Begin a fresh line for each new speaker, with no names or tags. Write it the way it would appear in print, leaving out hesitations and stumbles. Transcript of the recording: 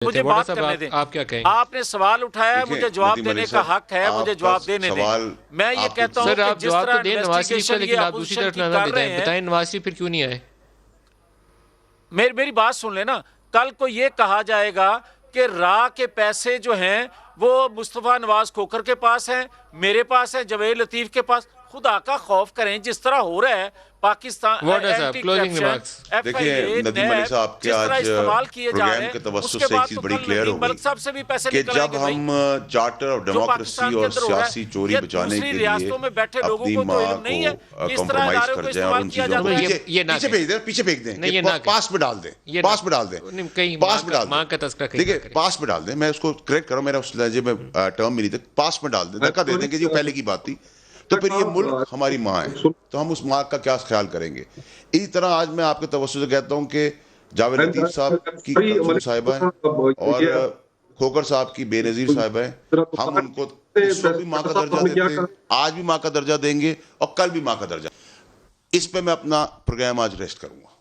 मुझे बात करने दें।
आप क्या कहेंगे?
आपने सवाल उठाया, मुझे जवाब देने का हक है, मुझे जवाब देने दें। मैं ये कहता हूं कि जिस तरह इन्वेस्टिगेशन ये अपोजिशन की कर रहे हैं,
बताएं नवाज शरीफ फिर क्यों नहीं आए?
मेरी बात सुन लेना। कल को ये कहा जाएगा कि रा के पैसे जो हैं वो मुस्तफा नवाज खोखर के पास हैं, मेरे पास है, जवेद लतीफ के पास। खुदा का खौफ करें, जिस तरह हो रहा है पाकिस्तान
देखिए नदीम अली साहब के आज प्रोग्राम के तवज्जुह से एक चीज बड़ी क्लियर हो गई कि जब हम चार्टर ऑफ डेमोक्रेसी और सियासी चोरी बचाने के लिए अपनी माँ को कॉम्प्रोमाइज कर जाए और उन चीजों को पीछे फेंक दें, पास में डाल दें, पास में डाल दें, पास में डाल दें, देखिए पास में डाल दें। मैं उसको करेक्ट करूं, मेरा उस लहजे में टर्म भी नहीं था, पास में डाल दें, धक्का दे दें कि ये पहले की बात थी। तो फिर ये मुल्क हमारी माँ है, तो हम उस माँ का क्या ख्याल करेंगे। इसी तरह आज मैं आपके तवज्जुह से कहता हूँ कि जावेद लतीफ साहब की कलसूम साहिबा है और खोकर साहब की बेनजीर साहिबा है। हम उनको उस वक्त भी माँ का दर्जा देते हैं, आज भी माँ का दर्जा देंगे और कल भी माँ का दर्जा। इस पे मैं अपना प्रोग्राम आज रेस्ट करूंगा।